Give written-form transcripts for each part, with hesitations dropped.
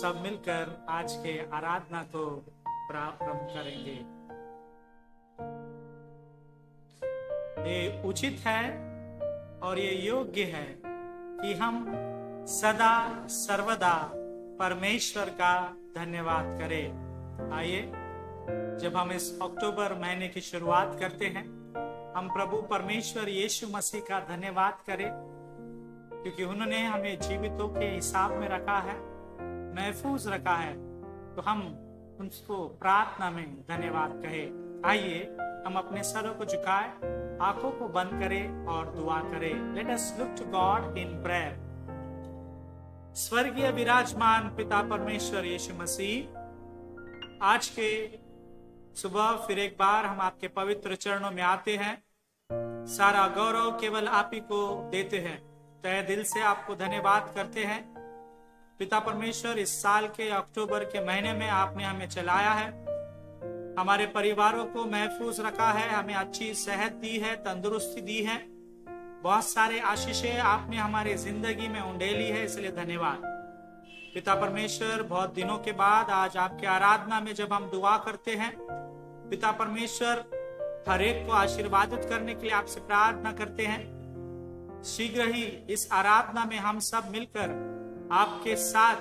सब मिलकर आज के आराधना को प्रारंभ करेंगे। ये उचित है और ये योग्य है कि हम सदा सर्वदा परमेश्वर का धन्यवाद करें। आइए, जब हम इस अक्टूबर महीने की शुरुआत करते हैं, हम प्रभु परमेश्वर यीशु मसीह का धन्यवाद करें, क्योंकि उन्होंने हमें जीवितों के हिसाब में रखा है, महफूज रखा है। तो हम उनको प्रार्थना में धन्यवाद कहें। आइए हम अपने सरों को झुकाएं, आंखों को बंद करें और दुआ करें। Let us look to God in prayer. स्वर्गीय विराजमान पिता परमेश्वर यीशु मसीह, आज के सुबह फिर एक बार हम आपके पवित्र चरणों में आते हैं। सारा गौरव केवल आप ही को देते हैं। तहे दिल से आपको धन्यवाद करते हैं। पिता परमेश्वर, इस साल के अक्टूबर के महीने में आपने हमें चलाया है, हमारे परिवारों को महफूज रखा है, हमें अच्छी सेहत दी है, तंदुरुस्ती दी है, बहुत सारे आशीषें आपने हमारी जिंदगी में उंडेली है, इसलिए धन्यवाद। पिता परमेश्वर, बहुत दिनों के बाद आज आपके आराधना में जब हम दुआ करते हैं, पिता परमेश्वर हर एक को आशीर्वादित करने के लिए आपसे प्रार्थना करते हैं। शीघ्र ही इस आराधना में हम सब मिलकर आपके साथ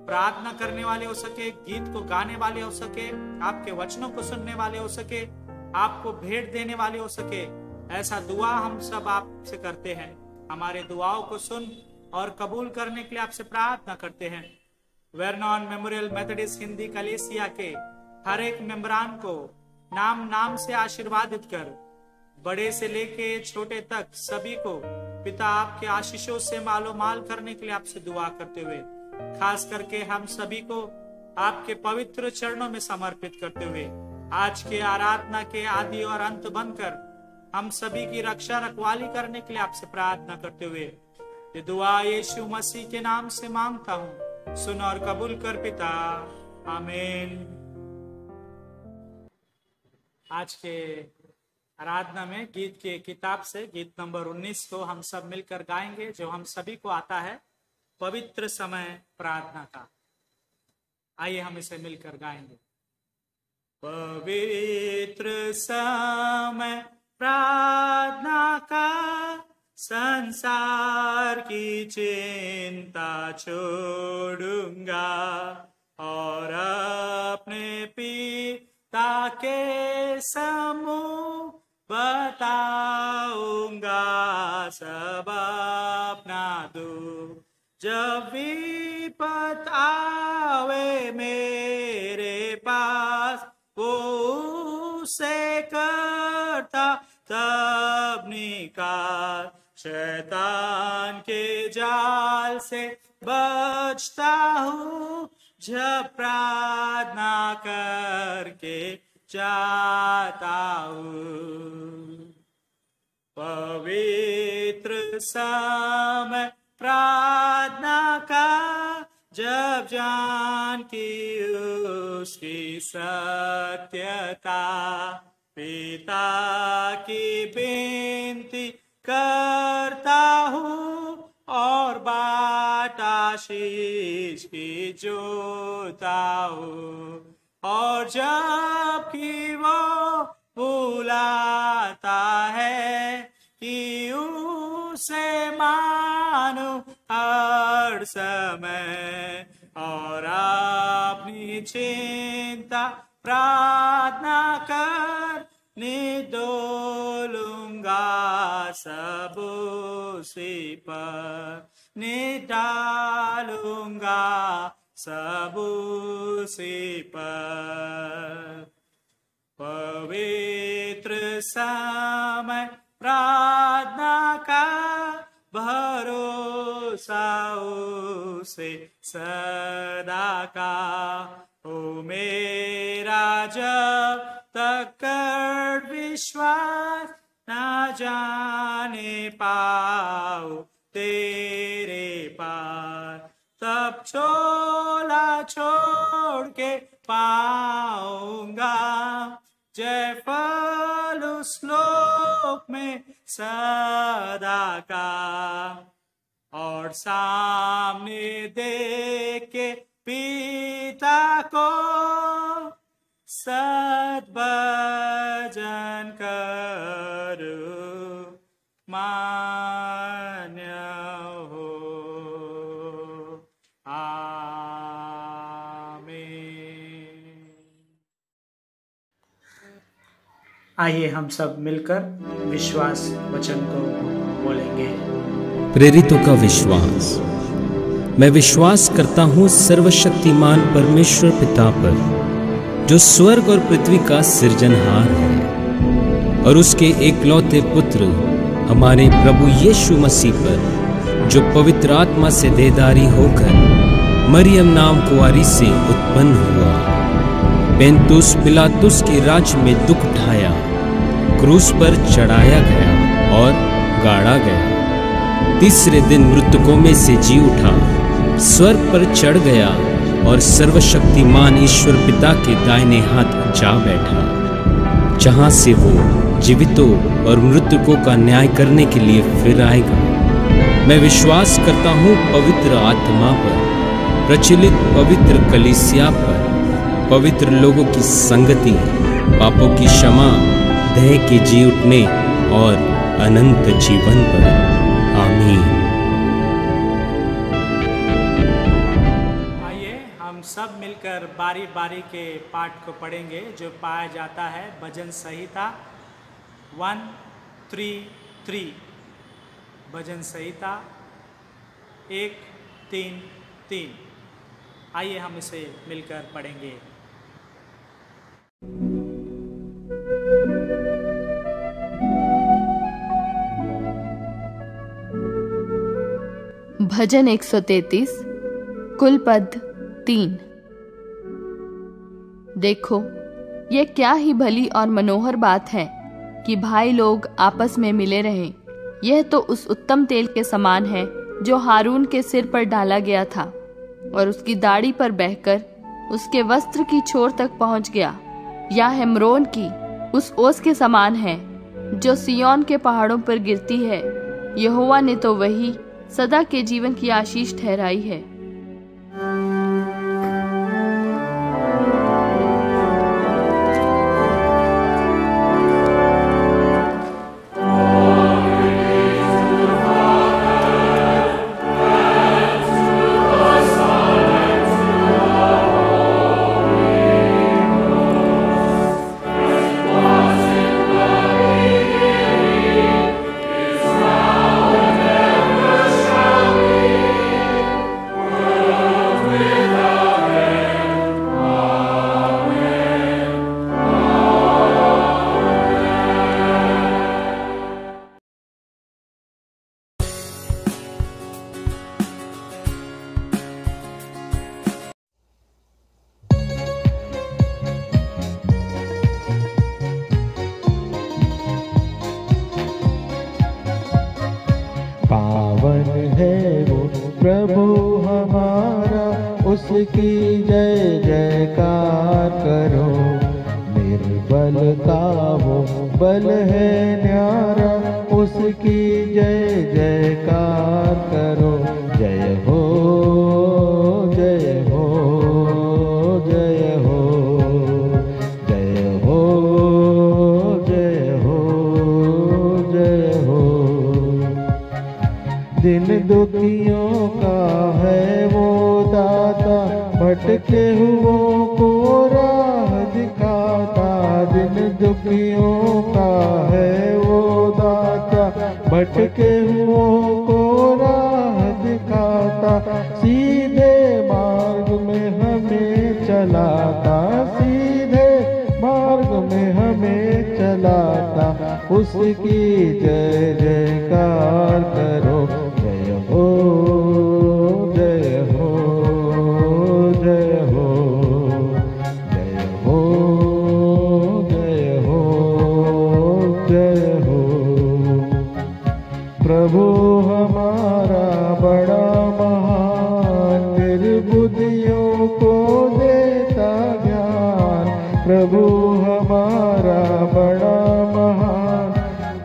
प्रार्थना करने वाले हो सके, गीत को गाने वाले हो सके, आपके वचनों को सुनने वाले हो सके, आपको भेंट देने वाले हो सके, ऐसा दुआ हम सब आपसे करते हैं। हमारे दुआओं को सुन और कबूल करने के लिए आपसे प्रार्थना करते हैं। वेरनॉन मेमोरियल मेथोडिस्ट हिंदी कलीसिया के हर एक मेंबरान को नाम नाम से आशीर्वादित कर, बड़े से लेके छोटे तक सभी को पिता आपके आशीषों से मालोमाल करने के लिए आपसे दुआ करते हुए, खास करके हम सभी को आपके पवित्र चरणों में समर्पित करते हुए, आज के आराधना के आदि और अंत बनकर हम सभी की रक्षा रखवाली करने के लिए आपसे प्रार्थना करते हुए ये दुआ यीशु मसीह के नाम से मांगता हूँ। सुन और कबूल कर पिता, आमीन। आज के आराधना में गीत के किताब से गीत नंबर 19 को हम सब मिलकर गाएंगे, जो हम सभी को आता है, पवित्र समय प्रार्थना का। आइए हम इसे मिलकर गाएंगे। पवित्र समय प्रार्थना का, संसार की चिंता छोड़ूंगा और अपने पिता के समूह बताऊंगा सब अपना दुख। जब विपत आवे मेरे पास, वो उसे करता तब निकाल। शैतान के जाल से बचता हूँ जब प्रार्थना करके जाता हूँ। पवित्र समय प्रार्थना का, जब जान की उसकी सत्यता, पिता की विनती करता हूँ और बाट आशीष की जोता हूँ। और जब कि वो बुलाता है कि उसे मानो हर समय, और अपनी चिंता प्रार्थना कर निडोलूंगा सब उसी पर, निडालूंगा सब उसी पर। पवित्र समय प्रार्थना का, भरोसा उसे सदा का। ओ मेरा जब तक कर विश्वास न जाने पाओ तेरे पार, तब छोला छोड़ के पाऊंगा जय फल उस लोक में सदा का। और सामने देख के पिता को सद्भजन करो, मान्य हो। आमीन। आइए हम सब मिलकर विश्वास वचन को बोलेंगे। प्रेरितों का विश्वास। मैं विश्वास करता हूँ सर्वशक्तिमान परमेश्वर पिता पर, जो स्वर्ग और पृथ्वी का सृजनहार है, और उसके एकलौते पुत्र हमारे प्रभु यीशु मसीह पर, जो पवित्र आत्मा से देहधारी होकर मरियम नाम कुंवारी से उत्पन्न हुआ, पेंतुस पिलातुस के राज्य में दुख उठाया, क्रूस पर चढ़ाया गया और गाड़ा गया, तीसरे दिन मृतकों में से जी उठा, स्वर्ग पर चढ़ गया और सर्वशक्तिमान ईश्वर पिता के दाहिने हाथ जा बैठा, जहां से वो जीवितों और मृतकों का न्याय करने के लिए फिर आएगा। मैं विश्वास करता हूँ पवित्र आत्मा पर, प्रचलित पवित्र कलीसिया पर, पवित्र लोगों की संगति, पापों की क्षमा, देह के जी उठने और अनंत जीवन पर। आमीन। आइए हम सब मिलकर बारी बारी के पाठ को पढ़ेंगे, जो पाया जाता है भजन संहिता 133। भजन संहिता 133। आइए हम इसे मिलकर पढ़ेंगे। भजन 133 कुल पद 3। देखो, ये क्या ही भली और मनोहर बात है कि भाई लोग आपस में मिले रहें। यह तो उस उत्तम तेल के समान है जो हारून के सिर पर डाला गया था और उसकी दाढ़ी पर बहकर उसके वस्त्र की छोर तक पहुंच गया। या हेम्रोन की उस ओस के समान है जो सिय्योन के पहाड़ों पर गिरती है। यहोवा ने तो वही सदा के जीवन की आशीष ठहराई है। पावन है वो प्रभु हमारा, उसकी जय जयकार करो। निर्बल का वो बल है न्यारा, उसकी जय जयकार करो। जय हो जय हो जय हो जय हो जय हो जय हो। दिन दुखियों का है वो दाता, भटके हुओं को राह दिखाता। दिन दुखियों का है वो दाता, भटके हुओं को राह दिखाता। सीधे मार्ग में हमें चलाता, सीधे मार्ग में हमें चलाता। उसकी जय जयकार करो। जय हो जय हो जय हो जय हो जय हो जय हो। प्रभु हमारा बड़ा महान, निर्बुद्धियों को देता ज्ञान। प्रभु हमारा बड़ा महान,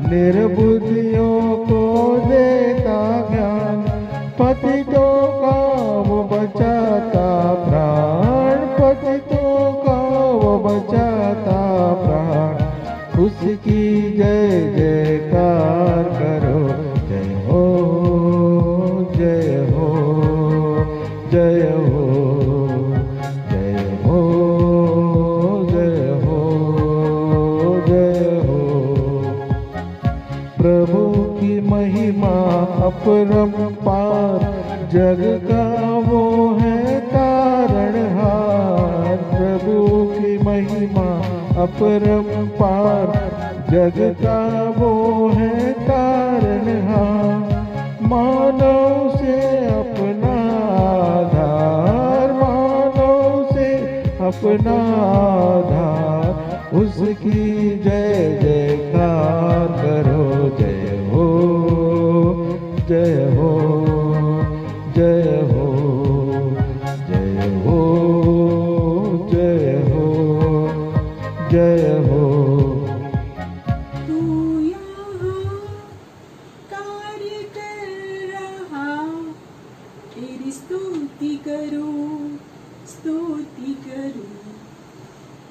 निर्बुद्धियों को देता ज्ञान। पतितों का वो बचाता पतितों का वो बचाता प्राण, उसकी जय जयकार करो। जय हो जय हो जय हो जय हो जय हो जय हो। प्रभु की महिमा अपरंपार, जग का वो है तारणहार। प्रभु की महिमा अपरंपार, जग का वो है तारणहार। मानव से अपना आधार, मानव से अपना आधार, उसकी जय जयकार करो। जय हो जय हो जय हो जय हो जय हो जय हो। तू यहाँ कार्य कर रहा, तेरी स्तुति करूं स्तुति करूं।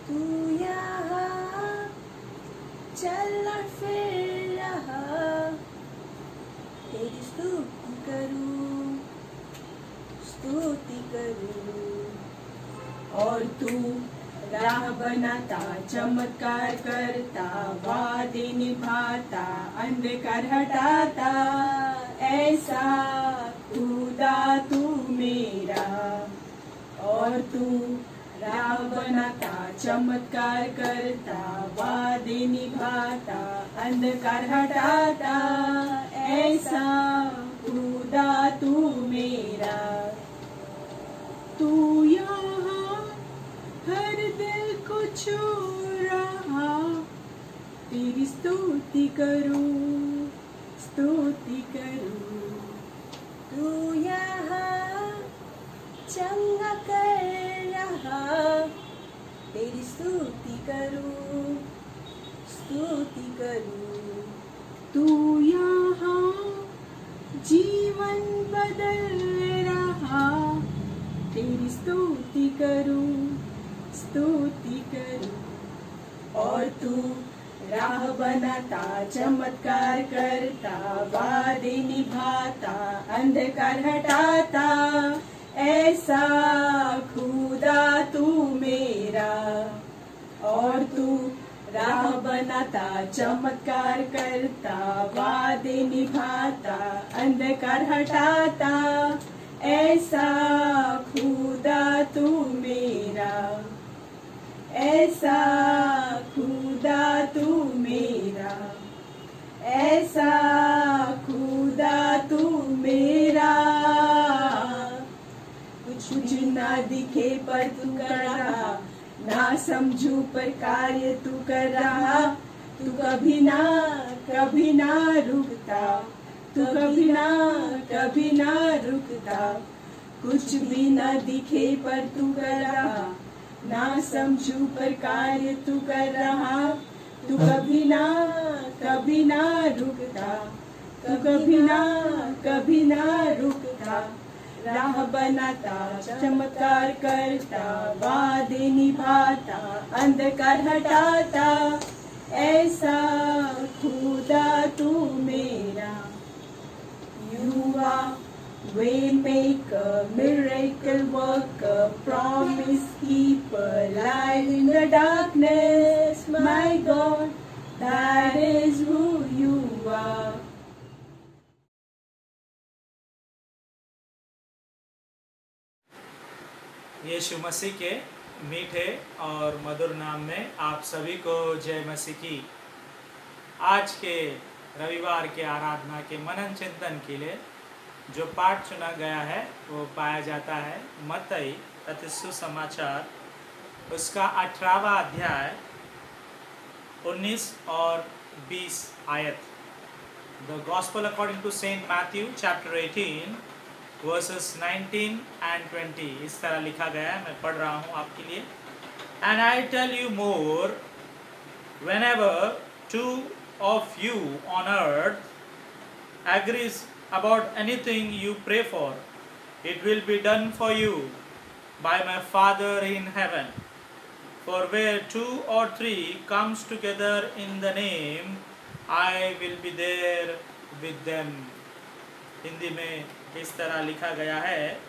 तू यहाँ चल फिर रहा, तेरी स्तुति करूं स्तुति करूं। और तू राह बनाता, चमत्कार करता, वादे निभाता, अंधकार हटाता, ऐसा खुदा तू मेरा। और तू राह बनाता, चमत्कार करता, वादे निभाता, अंधकार हटाता, ऐसा खुदा तू मेरा। तू यहाँ हर दिल को छू रहा, तेरी स्तुति करूं स्तुति करूं। तू यहाँ चंगा कर रहा, तेरी स्तुति करूं स्तुति करूं। तू यहाँ जीवन बदल रहा, तेरी स्तुति करूं स्तुति करूं। और तू राह बनाता, चमत्कार करता, वादे निभाता, अंधकार हटाता, ऐसा खुदा तू मेरा। और तू राह बनाता, चमत्कार करता, वादे निभाता, अंधकार हटाता, ऐसा खुदा तू मेरा। ऐसा खुदा तू मेरा, ऐसा खुदा तू मेरा। कुछ ना दिखे पर तू कर रहा, ना समझू पर कार्य तू कर रहा। तू कभी ना रुकता, तू कभी ना रुकता। कुछ भी ना दिखे पर तू कर रहा, ना समझू पर कार्य तू कर रहा। तू कभी ना रुकता, तू कभी ना रुकता। राह बनाता, चमत्कार करता, वादे निभाता, अंधकार हटाता, ऐसा खुदा तू मेरा। You are Waymaker, miracle worker, promise keeper, light in the darkness, my God, that is who you are. यीशु मसीह के मीठे और मधुर नाम में आप सभी को जय मसीह की। आज के रविवार के आराधना के मनन चिंतन के लिए जो पाठ चुना गया है वो पाया जाता है मत्ती तथा सुसमाचार उसका 18वां अध्याय 19 और 20 आयत। The Gospel according to Saint Matthew chapter 18 verses 19 and 20 इस तरह लिखा गया है। मैं पढ़ रहा हूँ आपके लिए। And I tell you more, whenever two of you on earth agrees about anything you pray for, it will be done for you by my Father in heaven. For where 2 or 3 comes together in the name, I will be there with them. Hindi में इस तरह लिखा गया है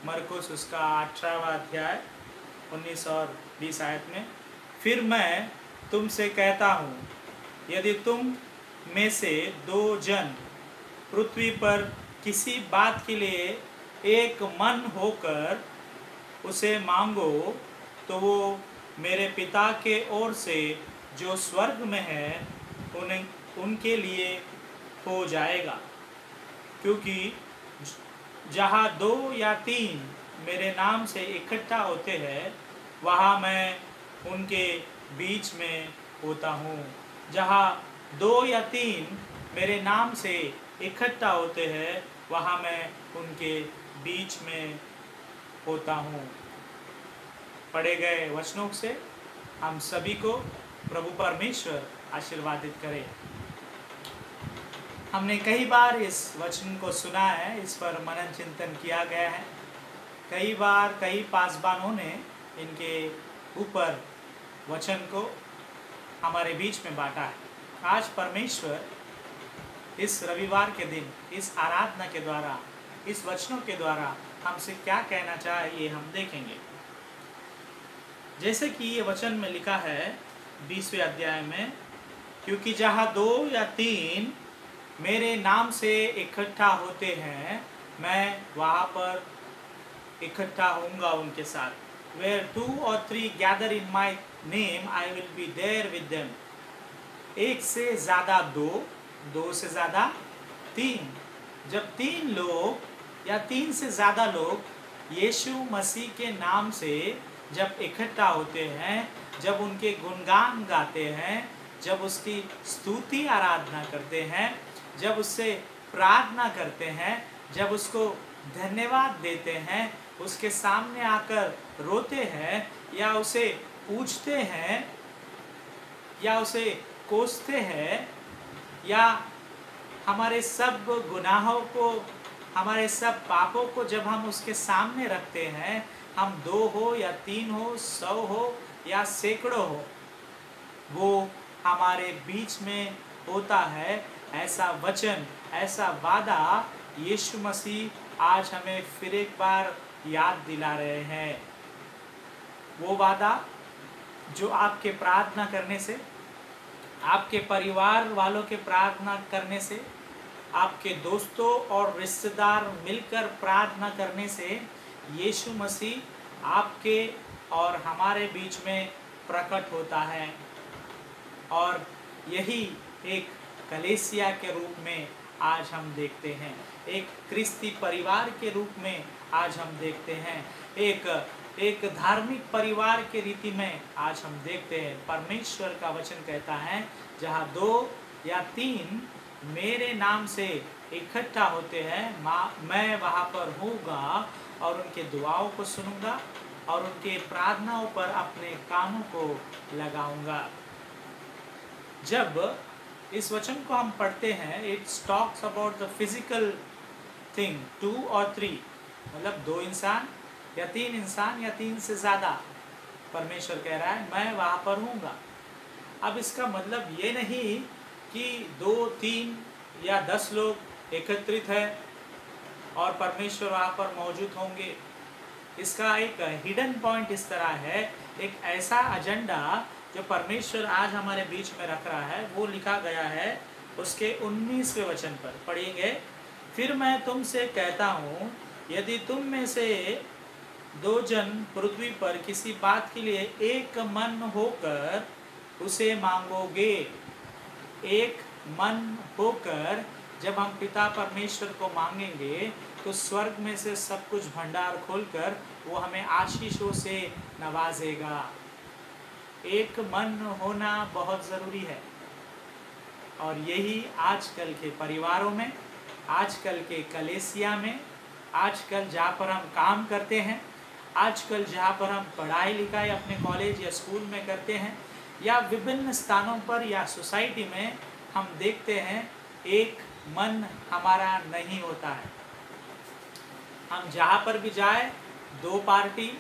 मरकुस उसका 18वां अध्याय 19 और 20 आयत में, फिर मैं तुमसे कहता हूँ, यदि तुम में से 2 जन पृथ्वी पर किसी बात के लिए एक मन होकर उसे मांगो, तो वो मेरे पिता के ओर से जो स्वर्ग में है उनके लिए हो जाएगा। क्योंकि जहाँ 2 या 3 मेरे नाम से इकट्ठा होते हैं, वहाँ मैं उनके बीच में होता हूँ। जहाँ 2 या 3 मेरे नाम से इकट्ठा होते हैं, वहाँ मैं उनके बीच में होता हूँ। पढ़े गए वचनों से हम सभी को प्रभु परमेश्वर आशीर्वादित करे। हमने कई बार इस वचन को सुना है, इस पर मनन चिंतन किया गया है। कई बार कई पासबानों ने इनके ऊपर वचन को हमारे बीच में बांटा है। आज परमेश्वर इस रविवार के दिन इस आराधना के द्वारा, इस वचनों के द्वारा हमसे क्या कहना चाहे, ये हम देखेंगे। जैसे कि ये वचन में लिखा है 20वें अध्याय में, क्योंकि जहाँ 2 या 3 मेरे नाम से इकट्ठा होते हैं, मैं वहाँ पर इकट्ठा होऊंगा उनके साथ। Where 2 or 3 gather in my name, I will be there with them. 1 से ज़्यादा 2, 2 से ज़्यादा 3। जब 3 लोग या 3 से ज़्यादा लोग यीशु मसीह के नाम से जब इकट्ठा होते हैं, जब उनके गुणगान गाते हैं, जब उसकी स्तुति आराधना करते हैं, जब उससे प्रार्थना करते हैं, जब उसको धन्यवाद देते हैं, उसके सामने आकर रोते हैं या उसे पूछते हैं या उसे कोसते हैं, या हमारे सब गुनाहों को, हमारे सब पापों को जब हम उसके सामने रखते हैं, हम 2 हो या 3 हो, 100 हो या सैकड़ों हो, वो हमारे बीच में होता है। ऐसा वचन, ऐसा वादा यीशु मसीह आज हमें फिर एक बार याद दिला रहे हैं। वो वादा जो आपके प्रार्थना करने से, आपके परिवार वालों के प्रार्थना करने से, आपके दोस्तों और रिश्तेदार मिलकर प्रार्थना करने से यीशु मसीह आपके और हमारे बीच में प्रकट होता है। और यही एक कलीसिया के रूप में आज हम देखते हैं, एक क्रिस्ती परिवार के रूप में आज हम देखते हैं, एक धार्मिक परिवार के रीति में आज हम देखते हैं। परमेश्वर का वचन कहता है, जहाँ 2 या 3 मेरे नाम से इकट्ठा होते हैं, मैं वहाँ पर होऊंगा और उनके दुआओं को सुनूंगा और उनके प्रार्थनाओं पर अपने कानों को लगाऊंगा। जब इस वचन को हम पढ़ते हैं, it talks about the physical thing, 2 और 3, मतलब 2 इंसान या 3 इंसान या 3 से ज़्यादा। परमेश्वर कह रहा है मैं वहाँ पर हूँगा। अब इसका मतलब ये नहीं कि 2, 3 या 10 लोग एकत्रित है और परमेश्वर वहाँ पर मौजूद होंगे। इसका एक हिडन पॉइंट इस तरह है, एक ऐसा एजेंडा जो परमेश्वर आज हमारे बीच में रख रहा है, वो लिखा गया है उसके 19वें वचन पर। पढ़ेंगे, फिर मैं तुमसे कहता हूँ, यदि तुम में से 2 जन पृथ्वी पर किसी बात के लिए एक मन होकर उसे मांगोगे। एक मन होकर जब हम पिता परमेश्वर को मांगेंगे, तो स्वर्ग में से सब कुछ भंडार खोलकर वो हमें आशीषों से नवाजेगा। एक मन होना बहुत ज़रूरी है, और यही आजकल के परिवारों में, आजकल के कलीसिया में, आजकल जहाँ पर हम काम करते हैं, आजकल जहाँ पर हम पढ़ाई लिखाई अपने कॉलेज या स्कूल में करते हैं, या विभिन्न स्थानों पर या सोसाइटी में हम देखते हैं एक मन हमारा नहीं होता है। हम जहाँ पर भी जाए 2 पार्टी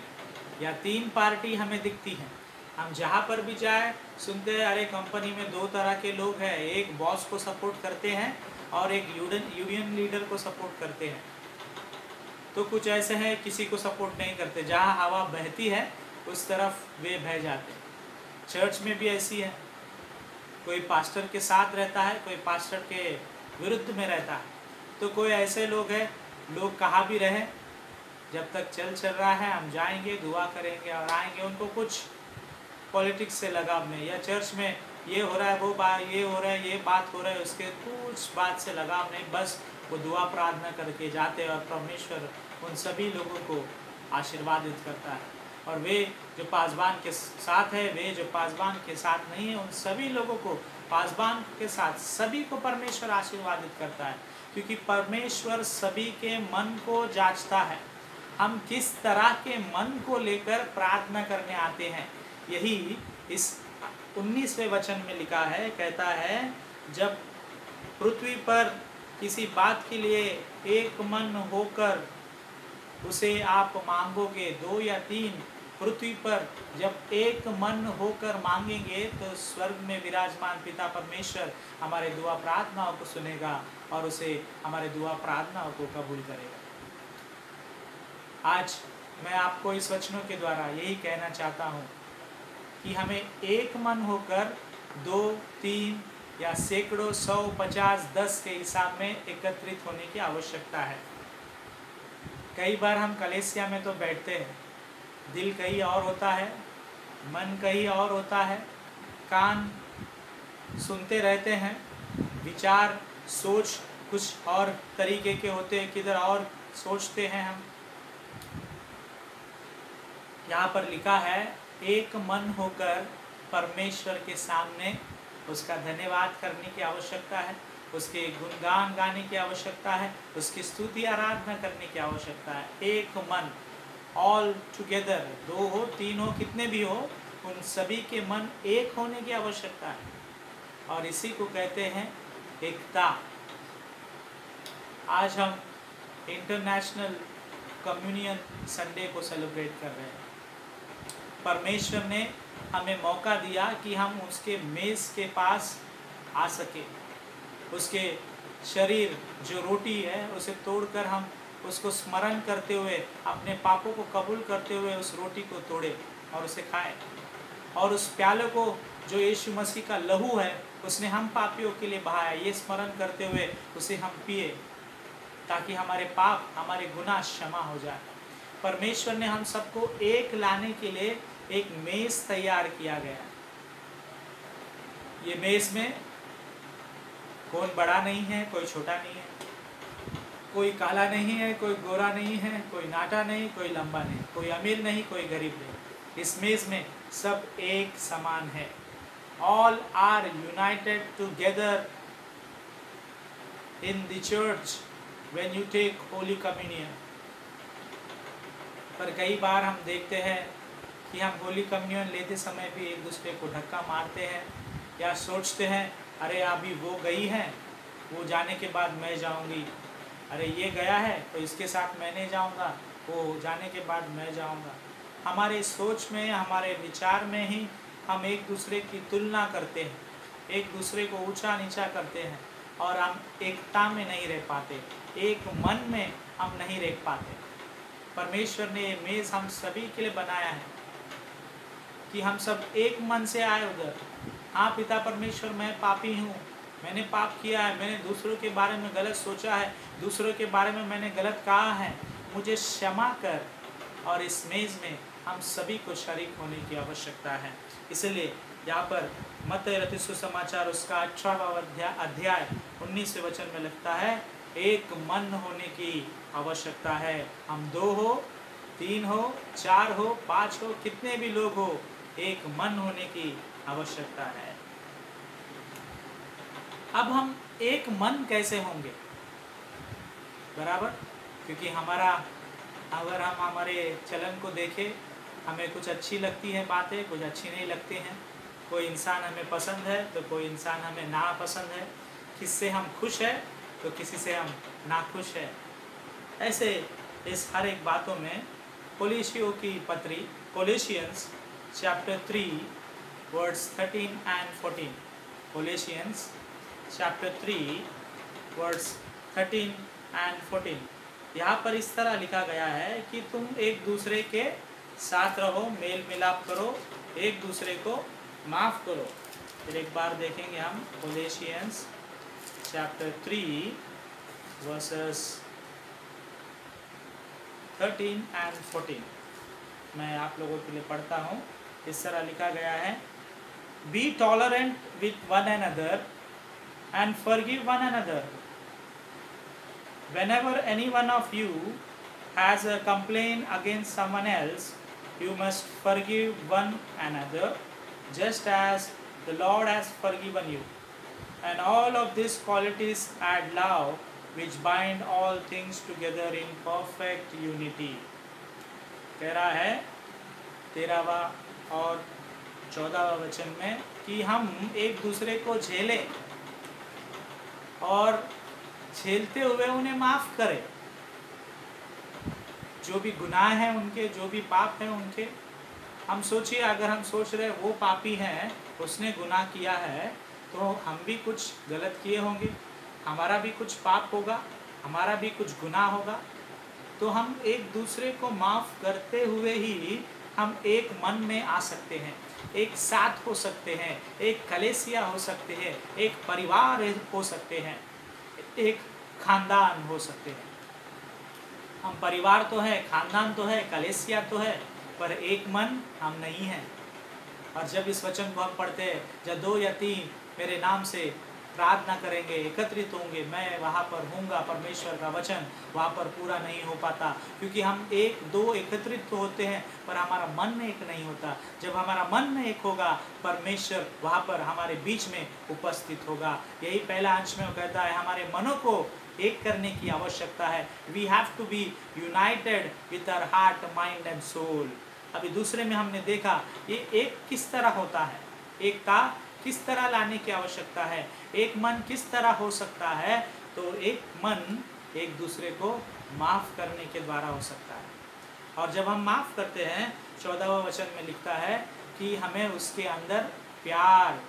या 3 पार्टी हमें दिखती हैं। हम जहाँ पर भी जाए सुनते हैं अरे कंपनी में 2 तरह के लोग हैं, एक बॉस को सपोर्ट करते हैं और एक यूनियन लीडर को सपोर्ट करते हैं। तो कुछ ऐसे हैं किसी को सपोर्ट नहीं करते, जहाँ हवा बहती है उस तरफ वे बह जाते हैं। चर्च में भी ऐसी है, कोई पास्टर के साथ रहता है, कोई पास्टर के विरुद्ध में रहता है। तो कोई ऐसे लोग हैं, लोग कहाँ भी रहे, जब तक चल रहा है हम जाएंगे, दुआ करेंगे और आएंगे। उनको कुछ पॉलिटिक्स से लगाव नहीं, या चर्च में ये हो रहा है, वो बात ये हो रहा है, ये बात हो रहा है, उसके कुछ बात से लगाव नहीं, बस वो दुआ प्रार्थना करके जाते हैं और परमेश्वर उन सभी लोगों को आशीर्वादित करता है। और वे जो पासबान के साथ है, वे जो पासबान के साथ नहीं है, उन सभी लोगों को पासबान के साथ सभी को परमेश्वर आशीर्वादित करता है, क्योंकि परमेश्वर सभी के मन को जांचता है। हम किस तरह के मन को लेकर प्रार्थना करने आते हैं, यही इस 19वें वचन में लिखा है। कहता है जब पृथ्वी पर किसी बात के लिए एक मन होकर उसे आप मांगोगे, 2 या 3 पृथ्वी पर जब एक मन होकर मांगेंगे तो स्वर्ग में विराजमान पिता परमेश्वर हमारे दुआ प्रार्थनाओं को सुनेगा और उसे हमारे दुआ प्रार्थनाओं को कबूल करेगा। आज मैं आपको इस वचनों के द्वारा यही कहना चाहता हूँ कि हमें एक मन होकर 2, 3 या सैकड़ों, 100, 50, 10 के हिसाब में एकत्रित होने की आवश्यकता है। कई बार हम कलेसिया में तो बैठते हैं, दिल कहीं और होता है, मन कहीं और होता है, कान सुनते रहते हैं, विचार सोच कुछ और तरीके के होते हैं, किधर और सोचते हैं हम। यहाँ पर लिखा है एक मन होकर परमेश्वर के सामने उसका धन्यवाद करने की आवश्यकता है, उसके गुणगान गाने की आवश्यकता है, उसकी स्तुति आराधना करने की आवश्यकता है। एक मन, ऑल टुगेदर, 2 हो 3 हो कितने भी हो, उन सभी के मन एक होने की आवश्यकता है और इसी को कहते हैं एकता। आज हम इंटरनेशनल कम्युनियन संडे को सेलिब्रेट कर रहे हैं। परमेश्वर ने हमें मौका दिया कि हम उसके मेज़ के पास आ सके, उसके शरीर जो रोटी है उसे तोड़कर हम उसको स्मरण करते हुए, अपने पापों को कबूल करते हुए उस रोटी को तोड़े और उसे खाए, और उस प्याले को जो यीशु मसीह का लहू है उसने हम पापियों के लिए बहाया, ये स्मरण करते हुए उसे हम पिए ताकि हमारे पाप, हमारे गुनाह क्षमा हो जाए। परमेश्वर ने हम सबको एक लाने के लिए एक मेज़ तैयार किया गया। ये मेज़ में कौन बड़ा नहीं है, कोई छोटा नहीं है, कोई काला नहीं है, कोई गोरा नहीं है, कोई नाटा नहीं, कोई लंबा नहीं, कोई अमीर नहीं, कोई गरीब नहीं। इस मेज़ में सब एक समान है। All are united together in the church when you take Holy Communion। पर कई बार हम देखते हैं कि हम होली कम्युनियन लेते समय भी एक दूसरे को धक्का मारते हैं या सोचते हैं अरे अभी वो गई है, वो जाने के बाद मैं जाऊंगी, अरे ये गया है तो इसके साथ मैं नहीं जाऊंगा, वो जाने के बाद मैं जाऊंगा। हमारे सोच में, हमारे विचार में ही हम एक दूसरे की तुलना करते हैं, एक दूसरे को ऊंचा नीचा करते हैं और हम एकता में नहीं रह पाते, एक मन में हम नहीं रह पाते। परमेश्वर ने ये मेज़ हम सभी के लिए बनाया है कि हम सब एक मन से आए उधर। हाँ पिता परमेश्वर, मैं पापी हूँ, मैंने पाप किया है, मैंने दूसरों के बारे में गलत सोचा है, दूसरों के बारे में मैंने गलत कहा है, मुझे क्षमा कर। और इस मेज़ में हम सभी को शरीक होने की आवश्यकता है। इसलिए यहाँ पर मत्ती रचित सुसमाचार उसका 18वां अध्याय 19वें वचन में लिखता है एक मन होने की आवश्यकता है। हम 2 हो, 3 हो, 4 हो, 5 हो, कितने भी लोग हो, एक मन होने की आवश्यकता है। अब हम एक मन कैसे होंगे? बराबर, क्योंकि अगर हम हमारे चलन को देखें, हमें कुछ अच्छी लगती है बातें, कुछ अच्छी नहीं लगती हैं। कोई इंसान हमें पसंद है तो कोई इंसान हमें नापसंद है, किससे हम खुश है तो किसी से हम नाखुश है। ऐसे इस हर एक बातों में कोलोसियों की पत्री Colossians chapter 3 verse 13 and 14. Colossians chapter 3 verse 13 and 14. यहाँ पर इस तरह लिखा गया है कि तुम एक दूसरे के साथ रहो, मेल मिलाप करो, एक दूसरे को माफ करो। फिर एक बार देखेंगे हम कोलेशियंस चैप्टर 3 वर्सेस 13 एंड 14। मैं आप लोगों के लिए पढ़ता हूँ। इस तरह लिखा गया है, be tolerant with one another and forgive one another. Whenever any one of you has a complaint against someone else, you must forgive one another, just as the Lord has forgiven you. And all of these qualities add love, which bind all things together in perfect unity. कह रहा है 13वां और 14वां वचन में कि हम एक दूसरे को झेलें और झेलते हुए उन्हें माफ करें। जो भी गुनाह है उनके, जो भी पाप है उनके। हम सोचिए, अगर हम सोच रहे वो पापी हैं, उसने गुनाह किया है, तो हम भी कुछ गलत किए होंगे, हमारा भी कुछ पाप होगा, हमारा भी कुछ गुनाह होगा। तो हम एक दूसरे को माफ करते हुए ही हम एक मन में आ सकते हैं, एक साथ हो सकते हैं, एक कलेसिया हो सकते हैं, एक परिवार हो सकते हैं, एक खानदान हो सकते हैं। हम परिवार तो है, खानदान तो है, कलेसिया तो है, पर एक मन हम नहीं हैं। और जब इस वचन को हम पढ़ते हैं, जब 2 या 3 मेरे नाम से प्रार्थना करेंगे, एकत्रित होंगे, मैं वहाँ पर हूँगा। परमेश्वर का वचन वहाँ पर पूरा नहीं हो पाता, क्योंकि हम 1-2 एकत्रित तो होते हैं, पर हमारा मन एक नहीं होता। जब हमारा मन एक होगा, परमेश्वर वहाँ पर हमारे बीच में उपस्थित होगा। यही पहला अंश में वो कहता है, हमारे मनों को एक करने की आवश्यकता है। We have to be united with our heart, mind and soul. अभी दूसरे में हमने देखा ये एक किस तरह होता है, एकता किस तरह लाने की आवश्यकता है, एक मन किस तरह हो सकता है। तो एक मन एक दूसरे को माफ़ करने के द्वारा हो सकता है। और जब हम माफ़ करते हैं, 14वां वचन में लिखता है कि हमें उसके अंदर प्यार,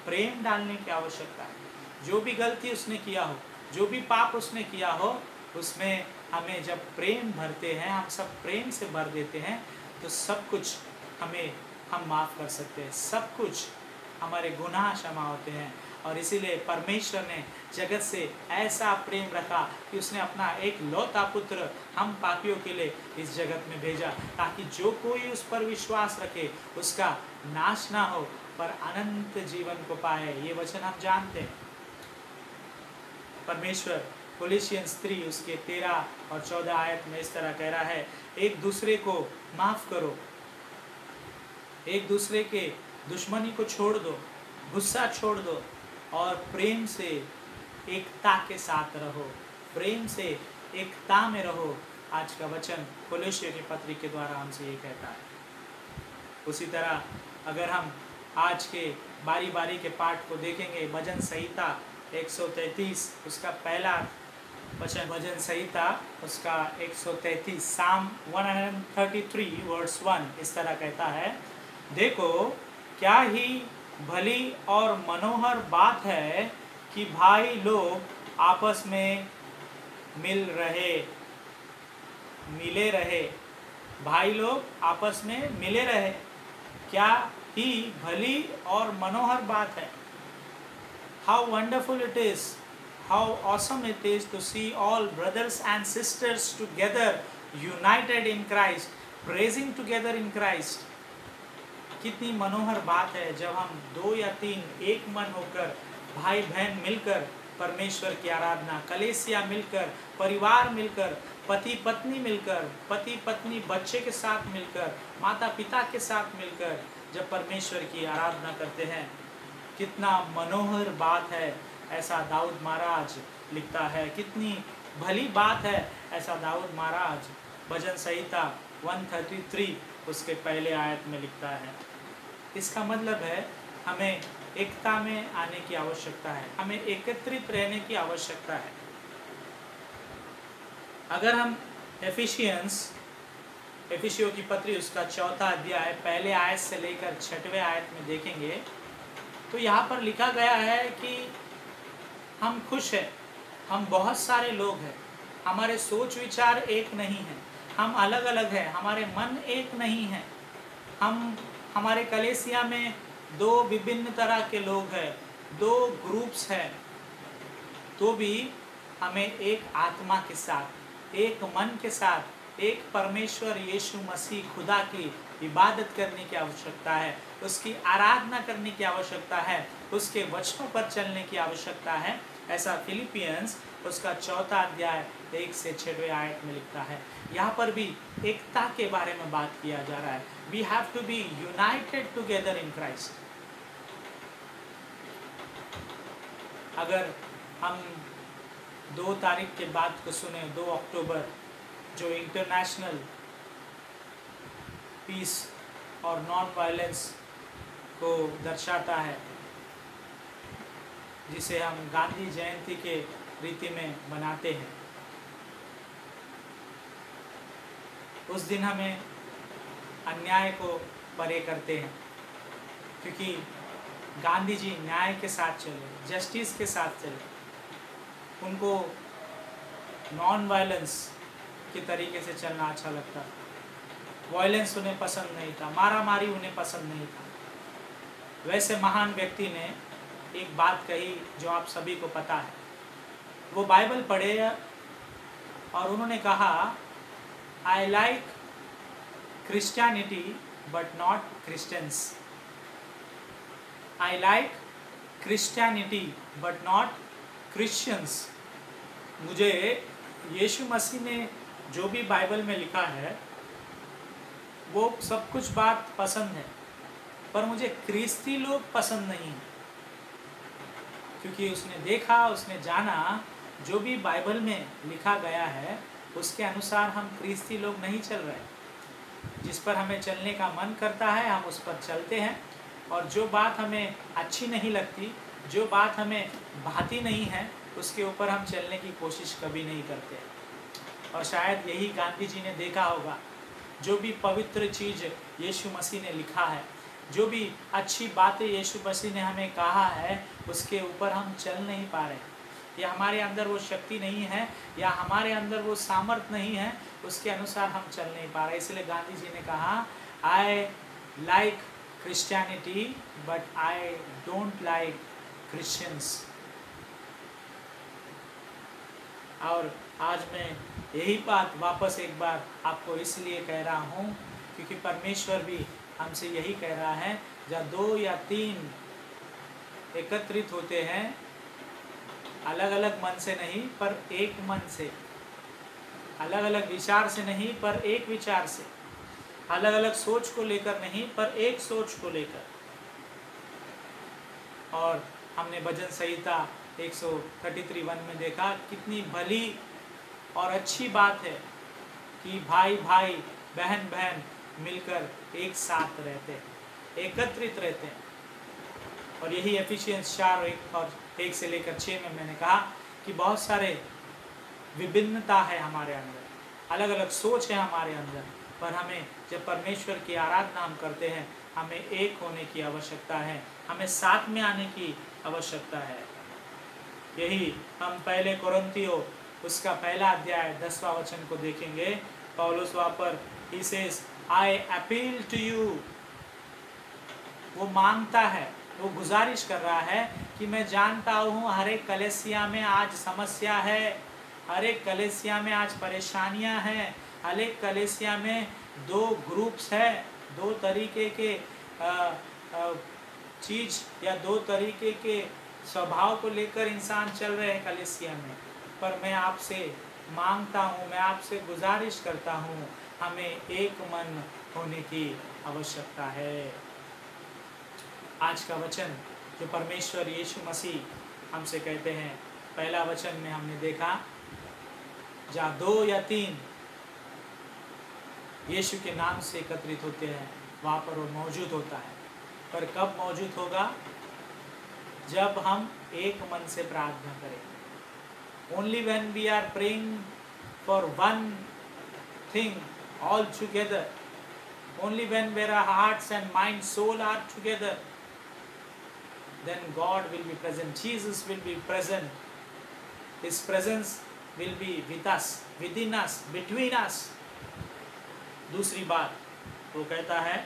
प्रेम डालने की आवश्यकता है। जो भी गलती उसने किया हो, जो भी पाप उसने किया हो, उसमें हमें जब प्रेम भरते हैं, हम सब प्रेम से भर देते हैं, तो सब कुछ हम माफ़ कर सकते हैं, सब कुछ हमारे गुनाह क्षमा होते हैं। और इसीलिए परमेश्वर ने जगत से ऐसा प्रेम रखा कि उसने अपना एक लौता पुत्र हम पापियों के लिए इस जगत में भेजा, ताकि जो कोई उस पर विश्वास रखे उसका नाश ना हो, पर अनंत जीवन को पाए। ये वचन हम जानते हैं। परमेश्वर कोलोसियंस 3 उसके 13 और 14 आयत में इस तरह कह रहा है, एक दूसरे को माफ़ करो, एक दूसरे के दुश्मनी को छोड़ दो, गुस्सा छोड़ दो, और प्रेम से एकता के साथ रहो, प्रेम से एकता में रहो। आज का वचन कोलोसियों की पत्री के द्वारा हमसे ये कहता है। उसी तरह अगर हम आज के बारी बारी के पाठ को देखेंगे, भजन संहिता 133 उसका पहला वचन, भजन संहिता उसका 133 साम 133 वर्स 1 इस तरह कहता है, देखो क्या ही भली और मनोहर बात है कि भाई लोग आपस में मिले रहे। भाई लोग आपस में मिले रहे, क्या ही भली और मनोहर बात है। How wonderful it is, how awesome it is to see all brothers and sisters together, united in Christ, praising together in Christ। कितनी मनोहर बात है जब हम 2 या 3 एक मन होकर, भाई बहन मिलकर परमेश्वर की आराधना, कलेसिया मिलकर, परिवार मिलकर, पति पत्नी मिलकर, पति पत्नी बच्चे के साथ मिलकर, माता पिता के साथ मिलकर जब परमेश्वर की आराधना करते हैं, कितना मनोहर बात है, ऐसा दाऊद महाराज लिखता है। कितनी भली बात है, ऐसा दाऊद महाराज भजन संहिता 133 उसके पहले आयत में लिखता है। इसका मतलब है हमें एकता में आने की आवश्यकता है, हमें एकत्रित रहने की आवश्यकता है। अगर हम एफिशियंस एफिसियों की पत्री उसका 4 अध्याय पहले आयत से लेकर 6वें आयत में देखेंगे तो यहाँ पर लिखा गया है कि हम खुश हैं, हम बहुत सारे लोग हैं, हमारे सोच विचार एक नहीं हैं, हम अलग अलग हैं, हमारे मन एक नहीं हैं, हमारे कलीसिया में 2 विभिन्न तरह के लोग हैं, 2 ग्रुप्स हैं, तो भी हमें एक आत्मा के साथ, एक मन के साथ, एक परमेश्वर यीशु मसीह खुदा की इबादत करने की आवश्यकता है, उसकी आराधना करने की आवश्यकता है, उसके वचनों पर चलने की आवश्यकता है। ऐसा फिलिपियंस उसका 4 अध्याय 1 से 6वें आयत में लिखता है। यहाँ पर भी एकता के बारे में बात किया जा रहा है। We have to be united together in Christ. अगर हम 2 तारीख के बाद को सुने, 2 अक्टूबर, जो इंटरनेशनल पीस और नॉन वायलेंस को दर्शाता है, जिसे हम गांधी जयंती के रीति में मनाते हैं, उस दिन हमें अन्याय को परे करते हैं, क्योंकि गांधी जी न्याय के साथ चले, जस्टिस के साथ चले। उनको नॉन वायलेंस के तरीके से चलना अच्छा लगता, वायलेंस उन्हें पसंद नहीं था, मारा मारी उन्हें पसंद नहीं था। वैसे महान व्यक्ति ने एक बात कही जो आप सभी को पता है। वो बाइबल पढ़े और उन्होंने कहा, I like Christianity but not Christians. I like Christianity but not Christians. मुझे यीशु मसीह ने जो भी बाइबल में लिखा है वो सब कुछ बात पसंद है, पर मुझे क्रिस्ती लोग पसंद नहीं है, क्योंकि उसने देखा, उसने जाना, जो भी बाइबल में लिखा गया है उसके अनुसार हम क्रिस्ती लोग नहीं चल रहे। जिस पर हमें चलने का मन करता है हम उस पर चलते हैं, और जो बात हमें अच्छी नहीं लगती, जो बात हमें भाती नहीं है, उसके ऊपर हम चलने की कोशिश कभी नहीं करते। और शायद यही गांधी जी ने देखा होगा। जो भी पवित्र चीज़ यीशु मसीह ने लिखा है, जो भी अच्छी बातें यीशु मसीह ने हमें कहा है, उसके ऊपर हम चल नहीं पा रहे, या हमारे अंदर वो शक्ति नहीं है, या हमारे अंदर वो सामर्थ्य नहीं है, उसके अनुसार हम चल नहीं पा रहे। इसलिए गांधी जी ने कहा, I like Christianity but I don't like Christians. और आज मैं यही बात वापस एक बार आपको इसलिए कह रहा हूँ क्योंकि परमेश्वर भी हमसे यही कह रहा है, जहाँ 2 या 3 एकत्रित होते हैं, अलग अलग मन से नहीं पर एक मन से, अलग अलग विचार से नहीं पर एक विचार से, अलग अलग सोच को लेकर नहीं पर एक सोच को लेकर। और हमने भजन संहिता 133:1 में देखा, कितनी भली और अच्छी बात है कि भाई भाई बहन बहन मिलकर एक साथ रहते हैं, एकत्रित रहते हैं। और यही एफिशिएंस 4:1 से लेकर 6 में मैंने कहा कि बहुत सारे विभिन्नता है हमारे अंदर, अलग अलग सोच है हमारे अंदर, पर हमें जब परमेश्वर की आराधना हम करते हैं, हमें एक होने की आवश्यकता है, हमें साथ में आने की आवश्यकता है। यही हम पहले कोरिन्थियों उसका 1 अध्याय 10वां वचन को देखेंगे। पौलुस वहाँ पर he says, I appeal to you। वो मांगता है, वो गुजारिश कर रहा है कि मैं जानता हूँ हर एक कलीसिया में आज समस्या है, हर एक कलीसिया में आज परेशानियाँ हैं, हर एक कलीसिया में 2 ग्रुप्स है, 2 तरीके के चीज़ या 2 तरीके के स्वभाव को लेकर इंसान चल रहे हैं कलीसिया में। पर मैं आपसे मांगता हूँ, मैं आपसे गुजारिश करता हूँ, हमें एक मन होने की आवश्यकता है। आज का वचन जो परमेश्वर यीशु मसीह हमसे कहते हैं, पहला वचन में हमने देखा, जहाँ 2 या 3 यीशु के नाम से एकत्रित होते हैं, वहाँ पर वो मौजूद होता है। पर कब मौजूद होगा? जब हम एक मन से प्रार्थना करें। Only when we are praying for one thing all together. Only when our hearts and mind, soul are together, then God will be present. Jesus will be present. His presence will be with us, within us, between us. दूसरी बात वो कहता है,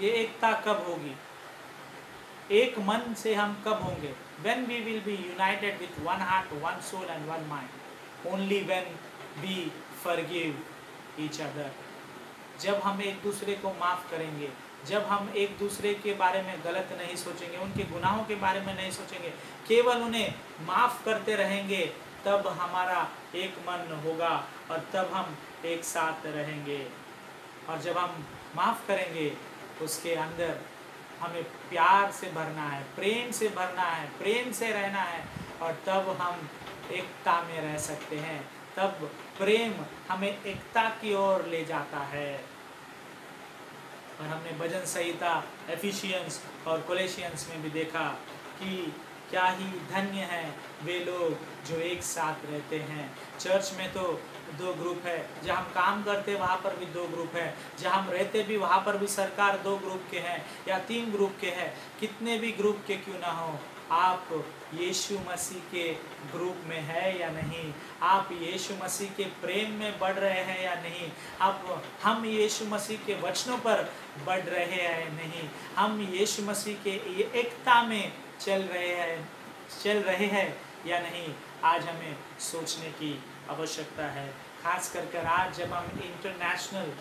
ये एकता कब होगी? एक मन से हम कब होंगे? When we will be united with one heart, one soul and one mind. Only when we forgive each other. जब हम एक दूसरे को माफ़ करेंगे, जब हम एक दूसरे के बारे में गलत नहीं सोचेंगे, उनके गुनाहों के बारे में नहीं सोचेंगे, केवल उन्हें माफ़ करते रहेंगे, तब हमारा एक मन होगा और तब हम एक साथ रहेंगे। और जब हम माफ़ करेंगे, उसके अंदर हमें प्यार से भरना है, प्रेम से भरना है, प्रेम से रहना है, और तब हम एकता में रह सकते हैं। तब प्रेम हमें एकता की ओर ले जाता है। और हमने भजन संहिता एफिशियंस और कोलेशियंस में भी देखा कि क्या ही धन्य हैं वे लोग जो एक साथ रहते हैं। चर्च में तो 2 ग्रुप है, जहाँ हम काम करते वहाँ पर भी 2 ग्रुप है, जहाँ हम रहते भी वहाँ पर भी सरकार 2 ग्रुप के हैं या 3 ग्रुप के हैं। कितने भी ग्रुप के क्यों ना हो, आप यीशु मसीह के ग्रुप में है या नहीं? आप यीशु मसीह के प्रेम में बढ़ रहे हैं या नहीं? हम यीशु मसीह के वचनों पर बढ़ रहे हैं नहीं? हम यीशु मसीह के एकता में चल रहे हैं या नहीं? आज हमें सोचने की आवश्यकता है। खास कर आज जब हम इंटरनेशनल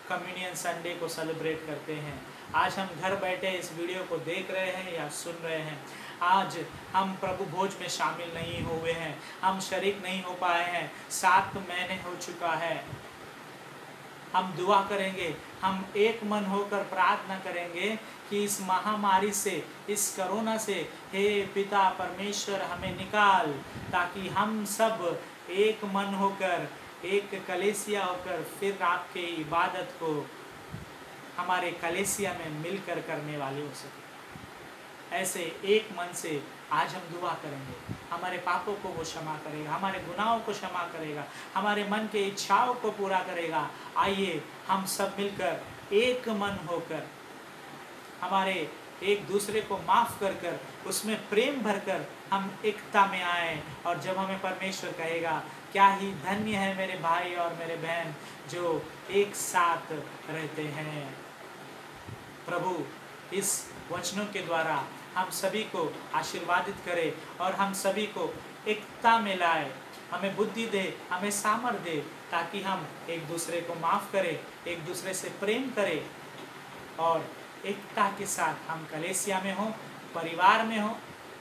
कम्युनियन संडे को सेलिब्रेट करते हैं, आज हम घर बैठे इस वीडियो को देख रहे हैं या सुन रहे हैं, आज हम प्रभु भोज में शामिल नहीं हुए हैं, हम शरीक नहीं हो पाए हैं, 7 महीने हो चुका है। हम दुआ करेंगे, हम एक मन होकर प्रार्थना करेंगे कि इस महामारी से, इस कोरोना से, हे पिता परमेश्वर हमें निकाल, ताकि हम सब एक मन होकर, एक कलेसिया होकर फिर आपके इबादत को हमारे कलेसिया में मिलकर करने वाले हो सके। ऐसे एक मन से आज हम दुआ करेंगे। हमारे पापों को वो क्षमा करेगा, हमारे गुनाहों को क्षमा करेगा, हमारे मन के इच्छाओं को पूरा करेगा। आइए हम सब मिलकर एक मन होकर, हमारे एक दूसरे को माफ़ कर कर, उसमें प्रेम भरकर हम एकता में आए। और जब हमें परमेश्वर कहेगा, क्या ही धन्य है मेरे भाई और मेरे बहन जो एक साथ रहते हैं। प्रभु इस वचनों के द्वारा हम सभी को आशीर्वादित करे और हम सभी को एकता में लाए, हमें बुद्धि दे, हमें सामर्थ्य दे, ताकि हम एक दूसरे को माफ़ करें, एक दूसरे से प्रेम करें और एकता के साथ हम कलेसिया में हो, परिवार में हो,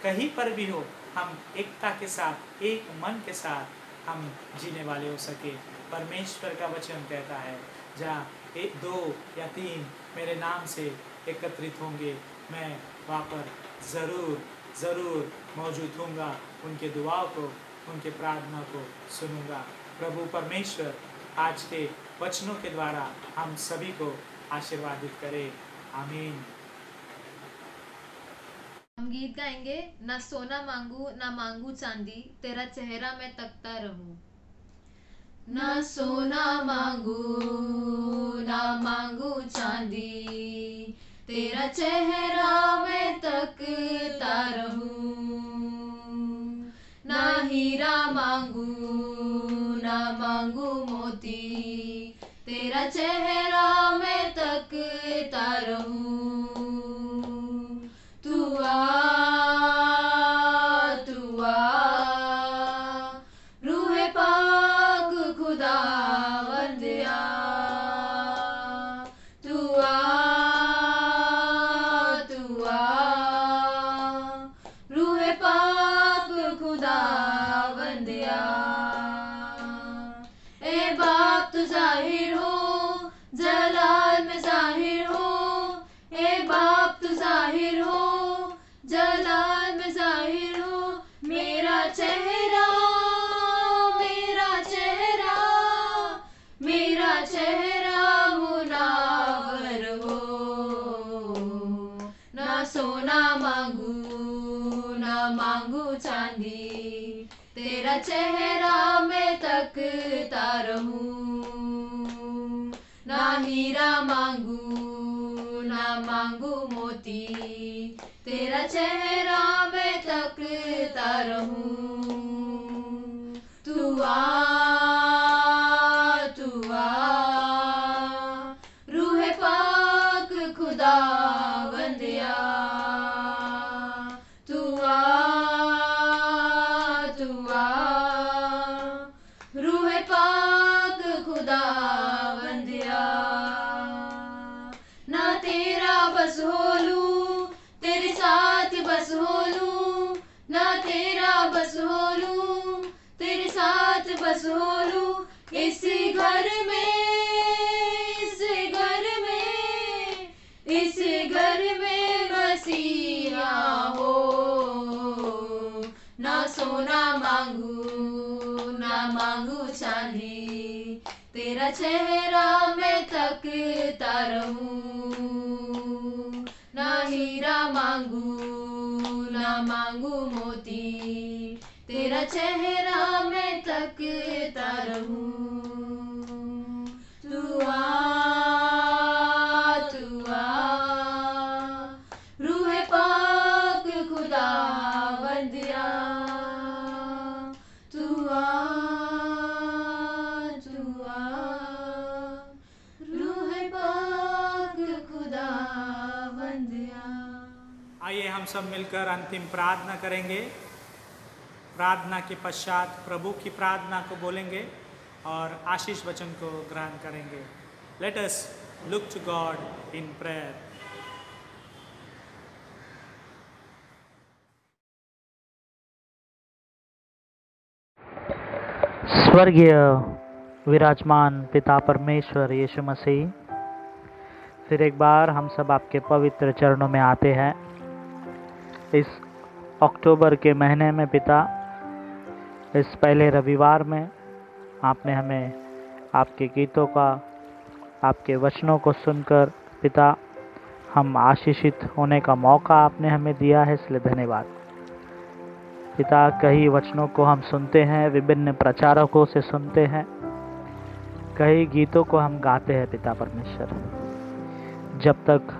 कहीं पर भी हो, हम एकता के साथ, एक मन के साथ हम जीने वाले हो सके। परमेश्वर का वचन कहता है, जहाँ 1, 2 या 3 मेरे नाम से एकत्रित होंगे, मैं वहाँ पर ज़रूर मौजूद होऊंगा, उनके दुआओं को, उनके प्रार्थना को सुनूंगा। प्रभु परमेश्वर आज के वचनों के द्वारा हम सभी को आशीर्वादित करे। आमीन। हम गीत गाएंगे, ना सोना मांगू ना मांगू चांदी, तेरा चेहरा मैं तकता रहूं। ना सोना मांगू ना मांगू चांदी, तेरा चेहरा मैं तकता रहूं। ना हीरा मांगू ना मांगू मोती, तेरा चेहरा मैं तकता रहूं। तू आ रूहे पाक खुदा वंदिया, तू आ रूहे पाक खुदा वंदिया। ए बाप तू जाहिर हो, जलाल में जाहिर हो, ए बाप तू जाहिर हो, जलाल में जाहिर हो। मेरा चेहरा मेरा चेहरा मेरा चेहरा मुनावर हो। ना सोना मांगू ना मांगू चांदी, तेरा चेहरा मैं तकता रहूं। हीरा मांगू ना मांगू मोती, तेरा चेहरा मैं तकता रहूं। तू आ रूह पाक खुदा बंदिया, तू आ रूह पाक खुदा बंदिया। ना तेरा बस हो लूं, तेरे साथ बस हो लूं, ना तेरा बस हो लूं, तेरे साथ बस हो लूं। इस घर में, इस घर में, इस घर में मसीहा हो। ना सोना मांगू ना मांगू चांदी, तेरा चेहरा मैं तकता रहूं। ना हीरा मांगू ना मांगू मोती, तेरा चेहरा मैं तकता रहूं। तू आ रूह पाक खुदा बंदिया, तू आ रूह पाक खुदा बंदिया। आइए हम सब मिलकर अंतिम प्रार्थना करेंगे। प्रार्थना के पश्चात प्रभु की प्रार्थना को बोलेंगे और आशीष वचन को ग्रहण करेंगे। Let us look to God in prayer. स्वर्गीय विराजमान पिता परमेश्वर यीशु मसीह, फिर एक बार हम सब आपके पवित्र चरणों में आते हैं। इस अक्टूबर के महीने में पिता, इस पहले रविवार में आपने हमें आपके गीतों का, आपके वचनों को सुनकर पिता हम आशीषित होने का मौका आपने हमें दिया है, इसलिए धन्यवाद पिता। कई वचनों को हम सुनते हैं, विभिन्न प्रचारकों से सुनते हैं, कई गीतों को हम गाते हैं पिता परमेश्वर। जब तक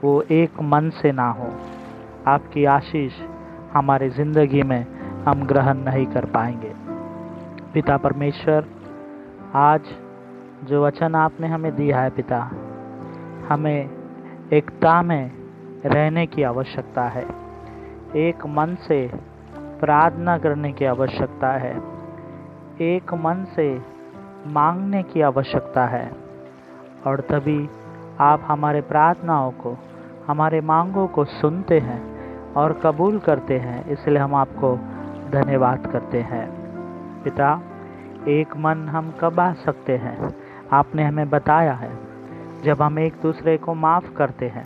वो एक मन से ना हो, आपकी आशीष हमारी ज़िंदगी में हम ग्रहण नहीं कर पाएंगे पिता परमेश्वर। आज जो वचन आपने हमें दिया है पिता, हमें एकता में रहने की आवश्यकता है, एक मन से प्रार्थना करने की आवश्यकता है, एक मन से मांगने की आवश्यकता है, और तभी आप हमारे प्रार्थनाओं को, हमारे मांगों को सुनते हैं और कबूल करते हैं। इसलिए हम आपको धन्यवाद करते हैं पिता। एक मन हम कब आ सकते हैं? आपने हमें बताया है, जब हम एक दूसरे को माफ़ करते हैं,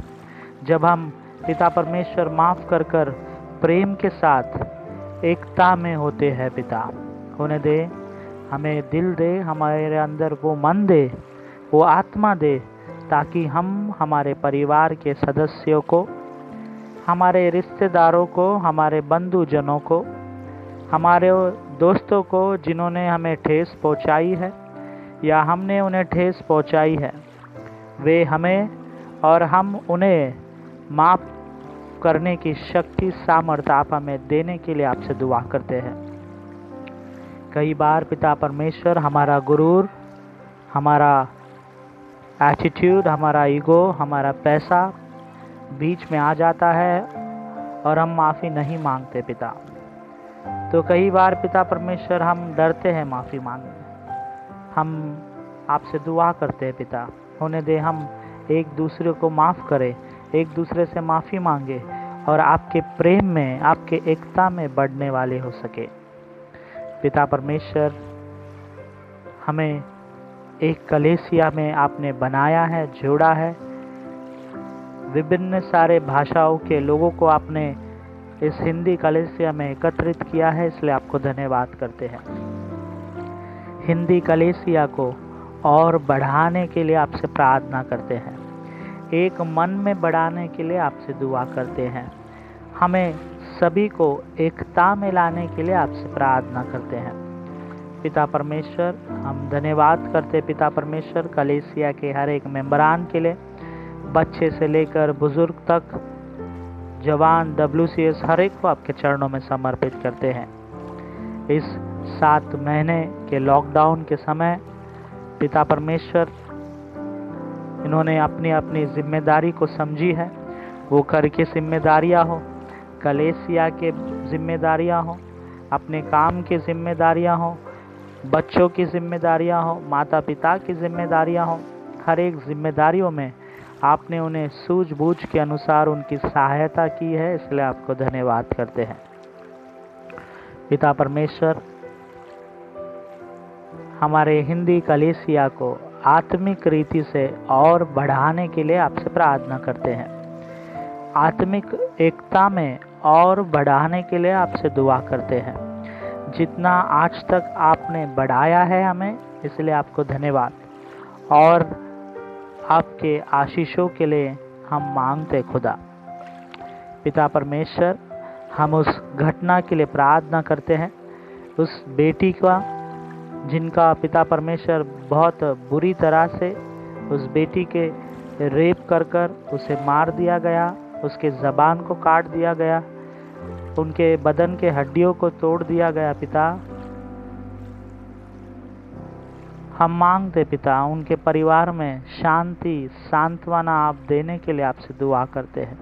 जब हम पिता परमेश्वर माफ़ कर कर प्रेम के साथ एकता में होते हैं पिता। होने दे, हमें दिल दे, हमारे अंदर वो मन दे, वो आत्मा दे, ताकि हम हमारे परिवार के सदस्यों को, हमारे रिश्तेदारों को, हमारे बंधुजनों को, हमारे दोस्तों को जिन्होंने हमें ठेस पहुंचाई है या हमने उन्हें ठेस पहुंचाई है, वे हमें और हम उन्हें माफ़ करने की शक्ति, सामर्थ्य आप हमें देने के लिए आपसे दुआ करते हैं। कई बार पिता परमेश्वर हमारा गुरूर, हमारा एटीट्यूड, हमारा ईगो, हमारा पैसा बीच में आ जाता है और हम माफ़ी नहीं मांगते पिता। तो कई बार पिता परमेश्वर हम डरते हैं माफ़ी मांगने। हम आपसे दुआ करते हैं पिता, होने दे हम एक दूसरे को माफ़ करें, एक दूसरे से माफ़ी मांगे और आपके प्रेम में, आपके एकता में बढ़ने वाले हो सके पिता परमेश्वर। हमें एक कलीसिया में आपने बनाया है, जोड़ा है, विभिन्न सारे भाषाओं के लोगों को आपने इस हिंदी कलीसिया में एकत्रित किया है, इसलिए आपको धन्यवाद करते हैं। हिंदी कलीसिया को और बढ़ाने के लिए आपसे प्रार्थना करते हैं, एक मन में बढ़ाने के लिए आपसे दुआ करते हैं, हमें सभी को एकता में लाने के लिए आपसे प्रार्थना करते हैं पिता परमेश्वर, हम धन्यवाद करते पिता परमेश्वर कलीसिया के हर एक मेंबरान के लिए, बच्चे से लेकर बुजुर्ग तक, जवान, WCS, हर एक को आपके चरणों में समर्पित करते हैं। इस 7 महीने के लॉकडाउन के समय पिता परमेश्वर इन्होंने अपनी अपनी जिम्मेदारी को समझी है, वो घर की जिम्मेदारियाँ हो, कलीसिया के जिम्मेदारियाँ हो, अपने काम की जिम्मेदारियाँ हो, बच्चों की जिम्मेदारियाँ हो, माता पिता की जिम्मेदारियाँ हो, हर एक जिम्मेदारियों में आपने उन्हें सूझबूझ के अनुसार उनकी सहायता की है, इसलिए आपको धन्यवाद करते हैं। पिता परमेश्वर, हमारे हिंदी कलीसिया को आत्मिक रीति से और बढ़ाने के लिए आपसे प्रार्थना करते हैं, आत्मिक एकता में और बढ़ाने के लिए आपसे दुआ करते हैं। जितना आज तक आपने बढ़ाया है हमें, इसलिए आपको धन्यवाद, और आपके आशीषों के लिए हम मांगते खुदा। पिता परमेश्वर, हम उस घटना के लिए प्रार्थना करते हैं, उस बेटी का जिनका पिता परमेश्वर बहुत बुरी तरह से उस बेटी के रेप कर उसे मार दिया गया, उसके ज़बान को काट दिया गया, उनके बदन के हड्डियों को तोड़ दिया गया। पिता, हम मांगते पिता, उनके परिवार में शांति सांत्वना आप देने के लिए आपसे दुआ करते हैं।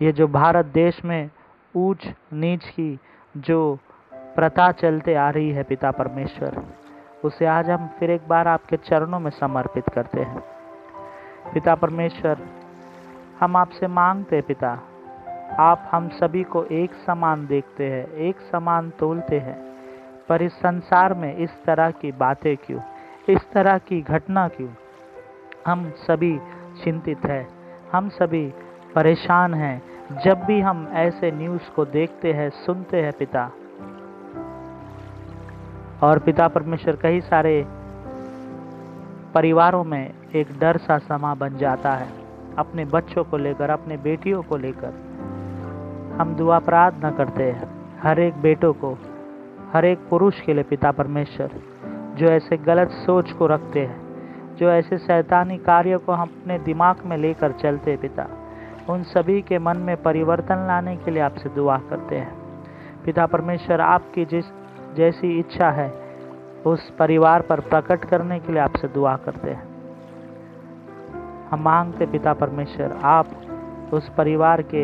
ये जो भारत देश में ऊंच नीच की जो प्रथा चलते आ रही है पिता परमेश्वर, उसे आज हम फिर एक बार आपके चरणों में समर्पित करते हैं। पिता परमेश्वर, हम आपसे मांगते पिता, आप हम सभी को एक समान देखते हैं, एक समान तोलते हैं, पर इस संसार में इस तरह की बातें क्यों, इस तरह की घटना क्यों? हम सभी चिंतित हैं, हम सभी परेशान हैं जब भी हम ऐसे न्यूज़ को देखते हैं, सुनते हैं पिता। और पिता परमेश्वर, कई सारे परिवारों में एक डर सा समा बन जाता है, अपने बच्चों को लेकर, अपने बेटियों को लेकर। हम दुआ प्रार्थना करते हैं हर एक बेटों को, हर एक पुरुष के लिए पिता परमेश्वर, जो ऐसे गलत सोच को रखते हैं, जो ऐसे शैतानी कार्यों को हम अपने दिमाग में लेकर चलते पिता, उन सभी के मन में परिवर्तन लाने के लिए आपसे दुआ करते हैं। पिता परमेश्वर, आपकी जैसी इच्छा है उस परिवार पर प्रकट करने के लिए आपसे दुआ करते हैं। हम मांगते पिता परमेश्वर, आप उस परिवार के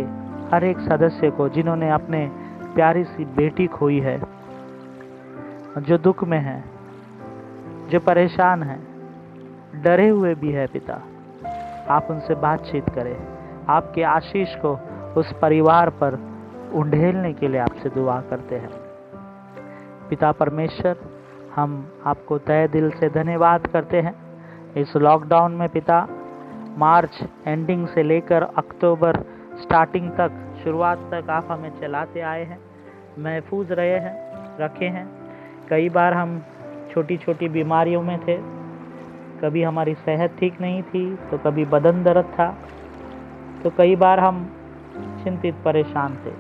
हर एक सदस्य को, जिन्होंने अपने प्यारी सी बेटी खोई है, जो दुख में है, जो परेशान है, डरे हुए भी है पिता, आप उनसे बातचीत करें, आपके आशीष को उस परिवार पर उंडेलने के लिए आपसे दुआ करते हैं। पिता परमेश्वर, हम आपको तहे दिल से धन्यवाद करते हैं। इस लॉकडाउन में पिता, मार्च एंडिंग से लेकर अक्टूबर स्टार्टिंग तक, शुरुआत तक आप हमें चलाते आए हैं, महफूज रखे हैं। कई बार हम छोटी छोटी बीमारियों में थे, कभी हमारी सेहत ठीक नहीं थी, तो कभी बदन दर्द था, तो कई बार हम चिंतित परेशान थे।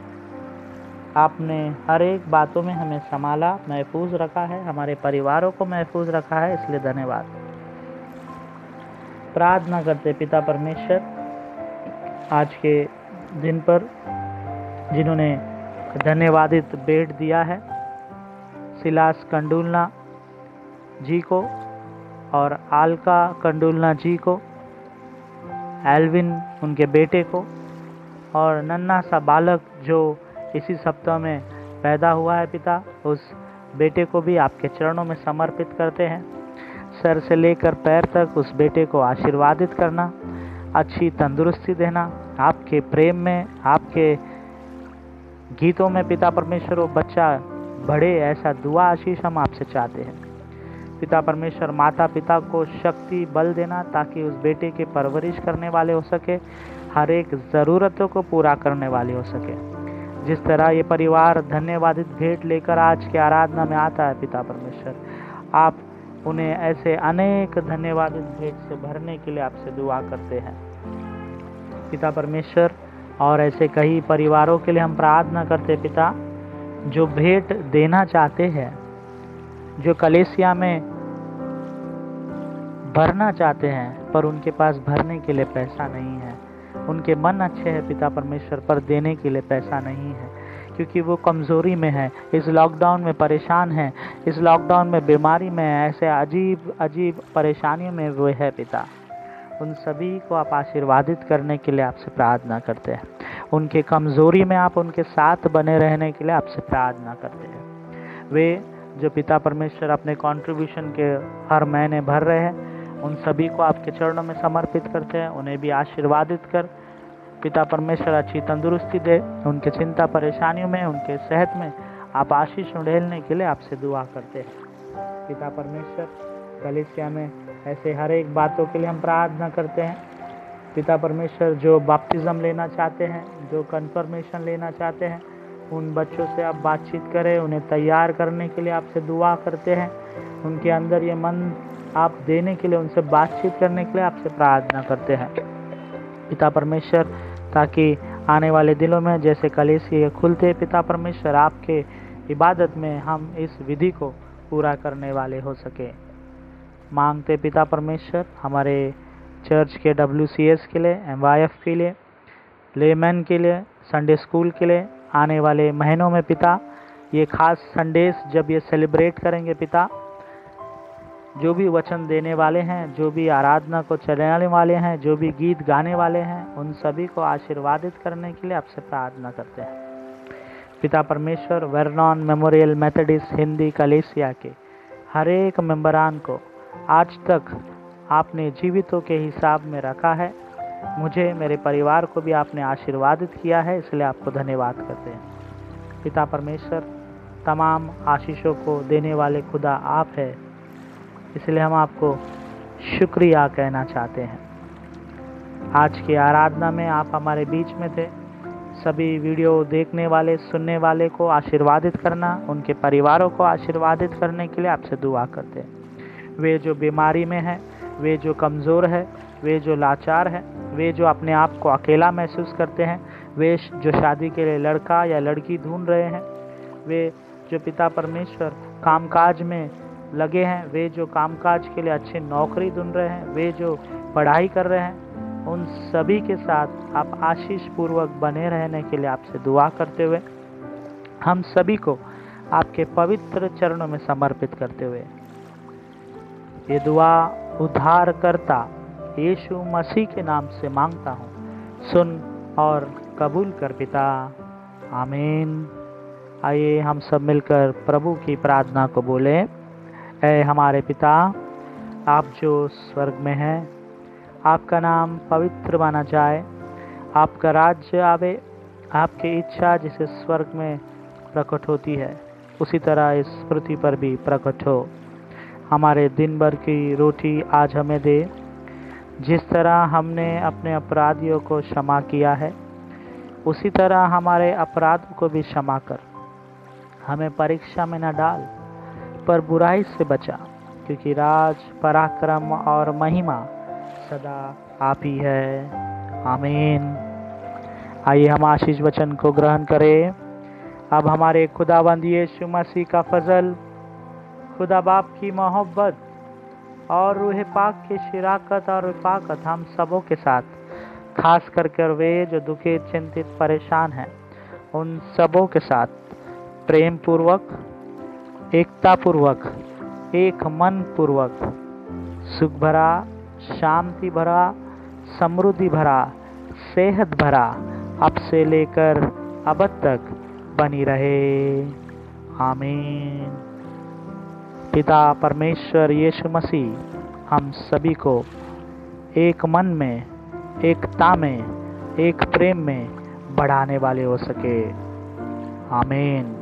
आपने हर एक बातों में हमें संभाला, महफूज रखा है, हमारे परिवारों को महफूज रखा है, इसलिए धन्यवाद। प्रार्थना करते पिता परमेश्वर, आज के दिन पर जिन्होंने धन्यवादित भेंट दिया है, सिलास कंडुलना जी को और आलका कंडुलना जी को, एल्विन उनके बेटे को, और नन्हा सा बालक जो इसी सप्ताह में पैदा हुआ है पिता, उस बेटे को भी आपके चरणों में समर्पित करते हैं। सर से लेकर पैर तक उस बेटे को आशीर्वादित करना, अच्छी तंदुरुस्ती देना, आपके प्रेम में, आपके गीतों में पिता परमेश्वर वो बच्चा बढ़े, ऐसा दुआ आशीष हम आपसे चाहते हैं। पिता परमेश्वर, माता पिता को शक्ति बल देना, ताकि उस बेटे के परवरिश करने वाले हो सके, हर एक ज़रूरतों को पूरा करने वाले हो सके। जिस तरह ये परिवार धन्यवादित भेंट लेकर आज के आराधना में आता है पिता परमेश्वर, आप उन्हें ऐसे अनेक धन्यवादित भेंट से भरने के लिए आपसे दुआ करते हैं पिता परमेश्वर। और ऐसे कई परिवारों के लिए हम प्रार्थना करते हैं पिता, जो भेंट देना चाहते हैं, जो कलीसिया में भरना चाहते हैं पर उनके पास भरने के लिए पैसा नहीं है। उनके मन अच्छे हैं पिता परमेश्वर, पर देने के लिए पैसा नहीं है, क्योंकि वो कमज़ोरी में है, इस लॉकडाउन में परेशान है, इस लॉकडाउन में बीमारी में है, ऐसे अजीब अजीब परेशानियों में वो है पिता। उन सभी को आप आशीर्वादित करने के लिए आपसे प्रार्थना करते हैं। उनके कमज़ोरी में आप उनके साथ बने रहने के लिए आपसे प्रार्थना करते हैं। वे जो पिता परमेश्वर अपने कंट्रीब्यूशन के हर महीने भर रहे हैं, उन सभी को आपके चरणों में समर्पित करते हैं। उन्हें भी आशीर्वादित कर पिता परमेश्वर अच्छी तंदुरुस्ती दे। उनके चिंता परेशानियों में, उनके सेहत में आप आशीष उड़ेलने के लिए आपसे दुआ करते हैं। पिता परमेश्वर, कलीसिया में ऐसे हर एक बातों के लिए हम प्रार्थना करते हैं। पिता परमेश्वर, जो बपतिस्म लेना चाहते हैं, जो कन्फर्मेशन लेना चाहते हैं, उन बच्चों से आप बातचीत करें, उन्हें तैयार करने के लिए आपसे दुआ करते हैं। उनके अंदर ये मन आप देने के लिए, उनसे बातचीत करने के लिए आपसे प्रार्थना करते हैं पिता परमेश्वर, ताकि आने वाले दिनों में जैसे कलीसिया खुलते पिता परमेश्वर, आपके इबादत में हम इस विधि को पूरा करने वाले हो सके। मांगते पिता परमेश्वर हमारे चर्च के WCS के लिए, MYF के लिए, लेमैन के लिए, संडे स्कूल के लिए, आने वाले महीनों में पिता ये खास संडेस जब ये सेलिब्रेट करेंगे पिता, जो भी वचन देने वाले हैं, जो भी आराधना को चलाने वाले हैं, जो भी गीत गाने वाले हैं, उन सभी को आशीर्वादित करने के लिए आपसे प्रार्थना करते हैं पिता परमेश्वर। वर्नॉन मेमोरियल मेथोडिस्ट हिंदी कलीसिया के हर एक मेंबरान को आज तक आपने जीवितों के हिसाब में रखा है। मुझे, मेरे परिवार को भी आपने आशीर्वादित किया है, इसलिए आपको धन्यवाद करते हैं पिता परमेश्वर। तमाम आशीषों को देने वाले खुदा आप है, इसलिए हम आपको शुक्रिया कहना चाहते हैं। आज की आराधना में आप हमारे बीच में थे। सभी वीडियो देखने वाले, सुनने वाले को आशीर्वादित करना, उनके परिवारों को आशीर्वादित करने के लिए आपसे दुआ करते हैं। वे जो बीमारी में हैं, वे जो कमज़ोर है, वे जो लाचार है, वे जो अपने आप को अकेला महसूस करते हैं, वे जो शादी के लिए लड़का या लड़की ढूंढ रहे हैं, वे जो पिता परमेश्वर कामकाज में लगे हैं, वे जो कामकाज के लिए अच्छी नौकरी ढूंढ रहे हैं, वे जो पढ़ाई कर रहे हैं, उन सभी के साथ आप आशीष पूर्वक बने रहने के लिए आपसे दुआ करते हुए हम सभी को आपके पवित्र चरणों में समर्पित करते हुए ये दुआ उद्धारकर्ता यीशु मसीह के नाम से मांगता हूँ। सुन और कबूल कर पिता, आमीन। आइए हम सब मिलकर प्रभु की प्रार्थना को बोलें। ऐ हमारे पिता, आप जो स्वर्ग में हैं, आपका नाम पवित्र माना जाए, आपका राज्य आवे, आपकी इच्छा जिसे स्वर्ग में प्रकट होती है उसी तरह इस पृथ्वी पर भी प्रकट हो। हमारे दिन भर की रोटी आज हमें दे, जिस तरह हमने अपने अपराधियों को क्षमा किया है उसी तरह हमारे अपराधों को भी क्षमा कर। हमें परीक्षा में न डाल पर बुराई से बचा, क्योंकि राज, पराक्रम और महिमा सदा आप ही है, आमीन। आइए हम आशीष वचन को ग्रहण करें। अब हमारे खुदावंद यीशु मसीह का फजल, खुदा बाप की मोहब्बत और रूह पाक की शिराकत और रफ़ाकत हम सबों के साथ, खास करके वे जो दुखी, चिंतित, परेशान हैं, उन सबों के साथ प्रेम पूर्वक, एकता पूर्वक, एक मन पूर्वक, सुख भरा, शांति भरा, समृद्धि भरा, सेहत भरा अब से लेकर अब तक बनी रहे, आमीन। पिता परमेश्वर यीशु मसीह हम सभी को एक मन में, एकता में, एक प्रेम में बढ़ाने वाले हो सके, आमीन।